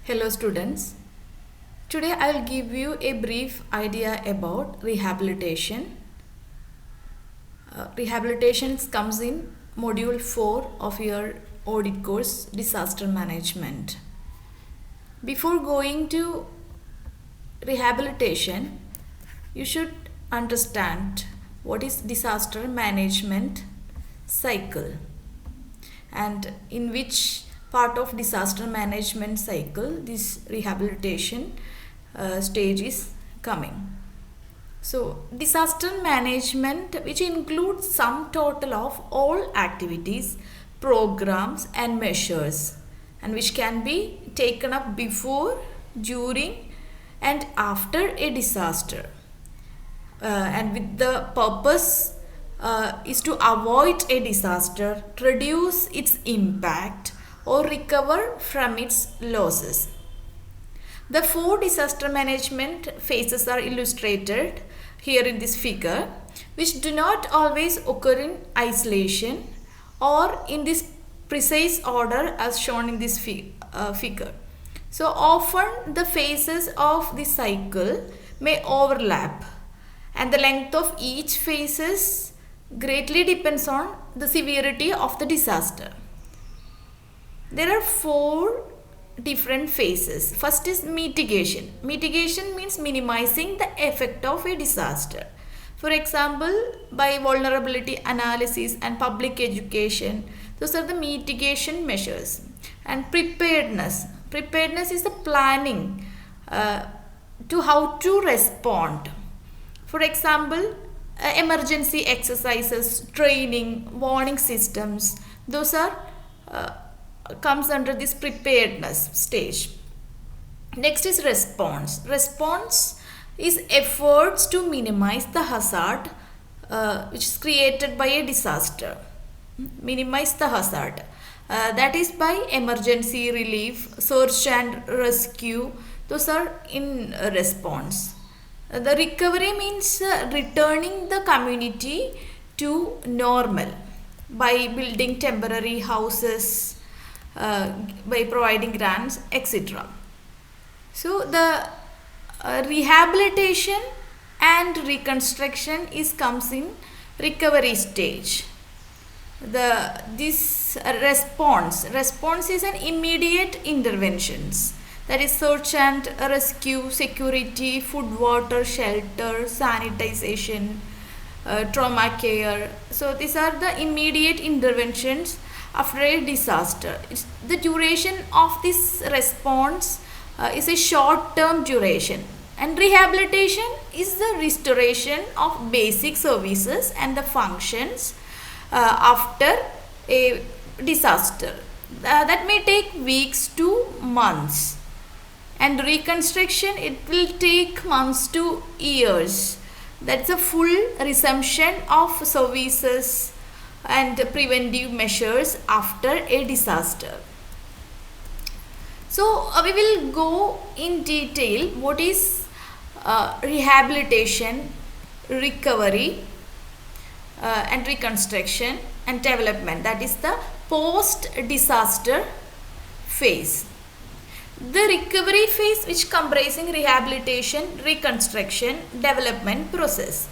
Hello students. Today I will give you a brief idea about rehabilitation. Rehabilitation comes in module 4 of your audit course disaster management. Before going to rehabilitation, you should understand what is disaster management cycle and in which part of disaster management cycle this rehabilitation stage is coming. So disaster management, which includes sum total of all activities, programs and measures, and which can be taken up before, during and after a disaster, and with the purpose is to avoid a disaster, reduce its impact or recover from its losses. The 4 disaster management phases are illustrated here in this figure, which do not always occur in isolation or in this precise order as shown in this figure. So often the phases of the cycle may overlap, and the length of each phases greatly depends on the severity of the disaster. There are 4 different phases. First is mitigation. Mitigation means minimizing the effect of a disaster. For example, by vulnerability analysis and public education, those are the mitigation measures. And preparedness. Preparedness is the planning to how to respond. For example, emergency exercises, training, warning systems, those are comes under this preparedness stage. Next is response. Response is efforts to minimize the hazard which is created by a disaster. Minimize the hazard. That is by emergency relief, search and rescue. Those are in response. The recovery means returning the community to normal by building temporary houses, by providing grants, etc. So the rehabilitation and reconstruction comes in recovery stage. This response is an immediate interventions, that is search and rescue, security, food, water, shelter, sanitization, trauma care. So these are the immediate interventions after a disaster. The duration of this response is a short-term duration, and rehabilitation is the restoration of basic services and the functions after a disaster. That may take weeks to months, and reconstruction, it will take months to years. That's a full resumption of services and preventive measures after a disaster. So we will go in detail what is rehabilitation, recovery and reconstruction and development, that is the post disaster phase. The recovery phase, which comprising rehabilitation, reconstruction, development process.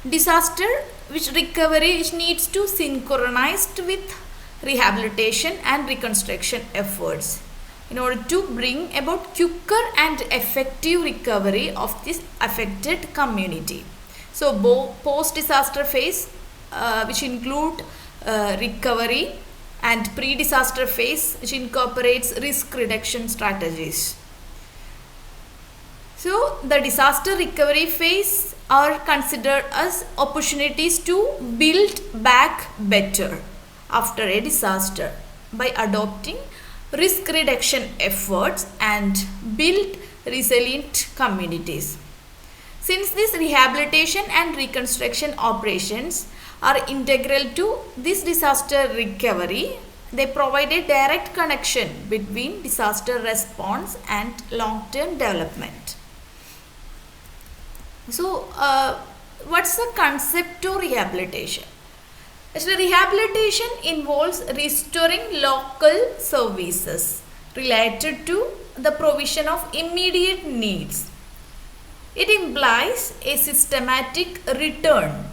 Disaster recovery which needs to synchronized with rehabilitation and reconstruction efforts in order to bring about quicker and effective recovery of this affected community. So post disaster phase which include recovery, and pre-disaster phase which incorporates risk reduction strategies. So the disaster recovery phase are considered as opportunities to build back better after a disaster by adopting risk reduction efforts and build resilient communities. Since these rehabilitation and reconstruction operations are integral to this disaster recovery, they provide a direct connection between disaster response and long-term development. So, what's the concept of rehabilitation? So, rehabilitation involves restoring local services related to the provision of immediate needs. It implies a systematic return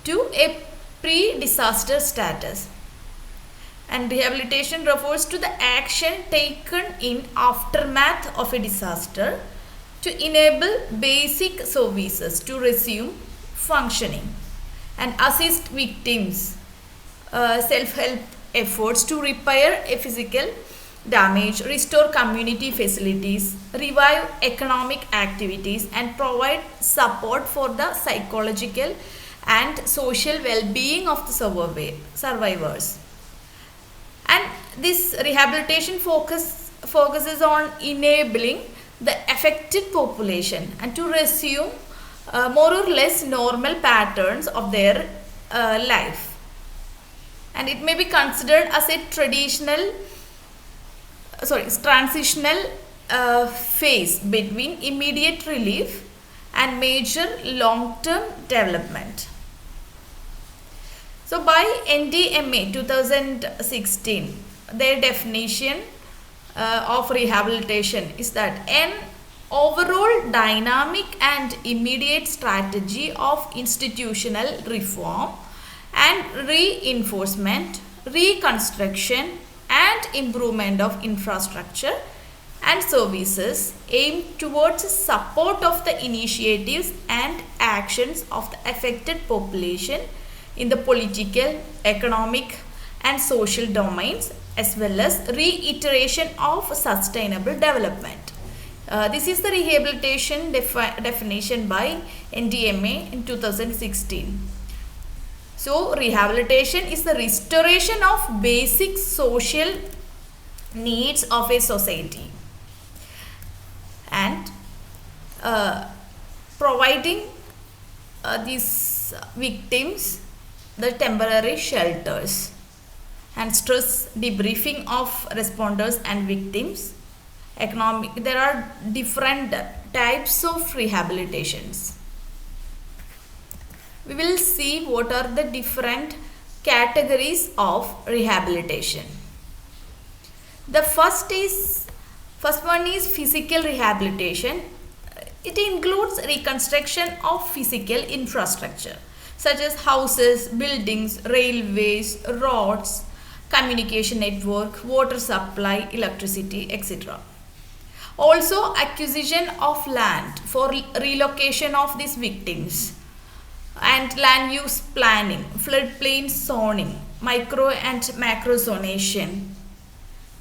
to a pre-disaster status. And rehabilitation refers to the action taken in aftermath of a disaster to enable basic services to resume functioning and assist victims self-help efforts to repair a physical damage, restore community facilities, revive economic activities, and provide support for the psychological and social well-being of the survivors. And this rehabilitation focuses on enabling the affected population and to resume more or less normal patterns of their life. And it may be considered as a transitional phase between immediate relief and major long-term development. So by NDMA 2016, their definition of rehabilitation is that an overall dynamic and immediate strategy of institutional reform and reinforcement, reconstruction and improvement of infrastructure and services aimed towards support of the initiatives and actions of the affected population in the political, economic and social domains, as well as reiteration of sustainable development. This is the rehabilitation definition by NDMA in 2016. So, rehabilitation is the restoration of basic social needs of a society and providing these victims the temporary shelters and stress debriefing of responders and victims. There are different types of rehabilitations. We will see what are the different categories of rehabilitation. The first one is physical rehabilitation. It includes reconstruction of physical infrastructure such as houses, buildings, railways, roads, communication network, water supply, electricity, etc. Also, acquisition of land for relocation of these victims and land use planning, floodplain zoning, micro and macro zonation,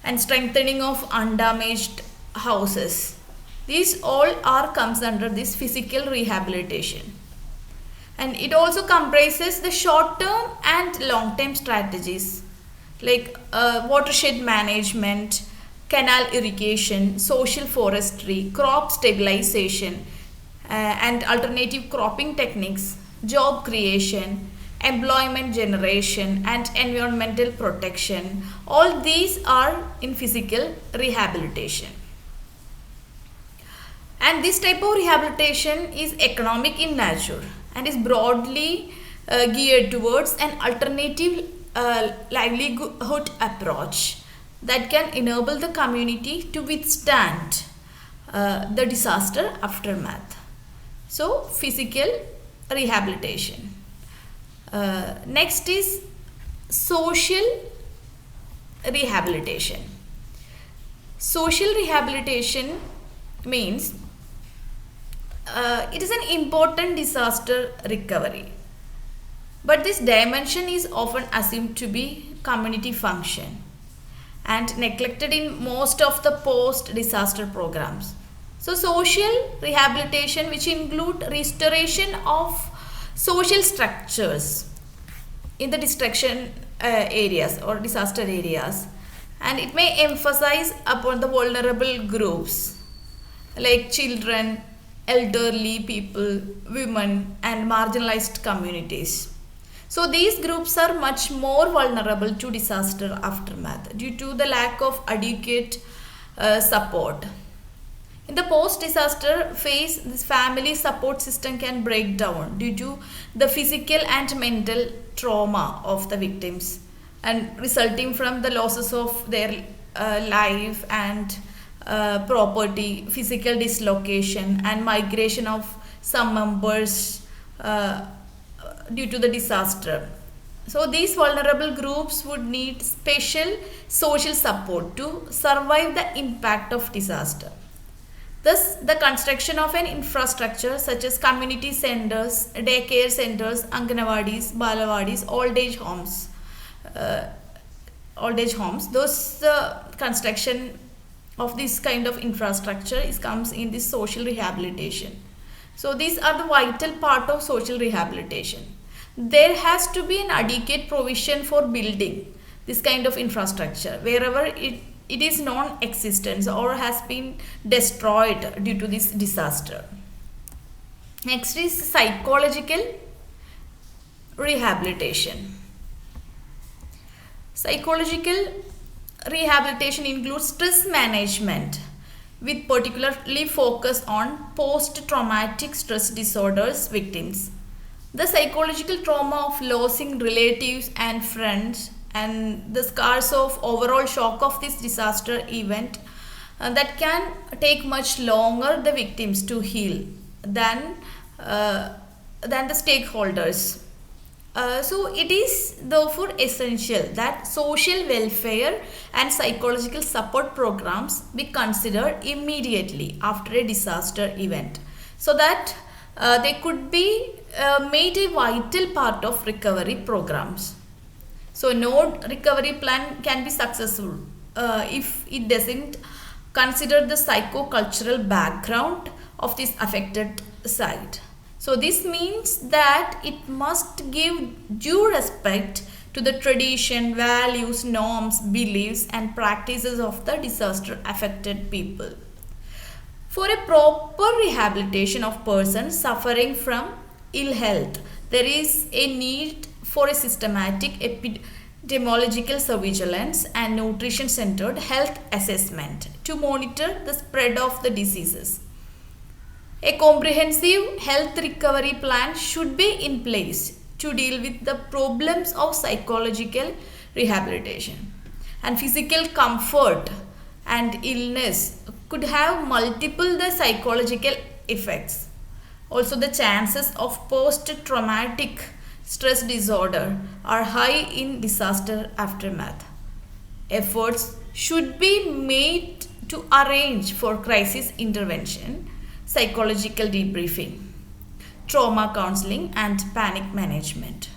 and strengthening of undamaged houses. These all comes under this physical rehabilitation. And it also comprises the short-term and long-term strategies like watershed management, canal irrigation, social forestry, crop stabilization, and alternative cropping techniques, job creation, employment generation, and environmental protection. All these are in physical rehabilitation. And this type of rehabilitation is economic in nature and is broadly geared towards an alternative livelihood approach that can enable the community to withstand the disaster aftermath. So, physical rehabilitation. Next is social rehabilitation. Social rehabilitation means it is an important disaster recovery, but this dimension is often assumed to be community function and neglected in most of the post-disaster programs. So, social rehabilitation, which include restoration of social structures in the destruction areas or disaster areas, and it may emphasize upon the vulnerable groups like children, elderly people, women, and marginalized communities. So these groups are much more vulnerable to disaster aftermath due to the lack of adequate support. In the post-disaster phase, this family support system can break down due to the physical and mental trauma of the victims and resulting from the losses of their life and property, physical dislocation, and migration of some members due to the disaster. So these vulnerable groups would need special social support to survive the impact of disaster. Thus, the construction of an infrastructure such as community centers, daycare centers, Anganwadis, Balawadis, old age homes, those construction of this kind of infrastructure comes in this social rehabilitation. So these are the vital part of social rehabilitation. There has to be an adequate provision for building this kind of infrastructure wherever it is non-existent or has been destroyed due to this disaster. Next is psychological rehabilitation. Psychological rehabilitation includes stress management with particularly focus on post-traumatic stress disorders victims. The psychological trauma of losing relatives and friends and the scars of overall shock of this disaster event that can take much longer the victims to heal than the stakeholders. So it is therefore essential that social welfare and psychological support programs be considered immediately after a disaster event so that they could be made a vital part of recovery programs. So no recovery plan can be successful if it doesn't consider the psychocultural background of this affected site. So this means that it must give due respect to the tradition, values, norms, beliefs and practices of the disaster affected people. For a proper rehabilitation of persons suffering from ill health, there is a need for a systematic epidemiological surveillance and nutrition-centered health assessment to monitor the spread of the diseases. A comprehensive health recovery plan should be in place to deal with the problems of psychological rehabilitation. And physical comfort and illness could have multiple the psychological effects. Also, the chances of post-traumatic stress disorder are high in disaster aftermath. Efforts should be made to arrange for crisis intervention, psychological debriefing, trauma counseling and panic management.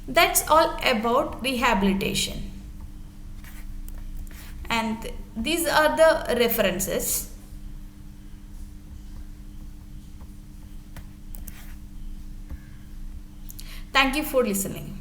That's all about rehabilitation. And these are the references. Thank you for listening.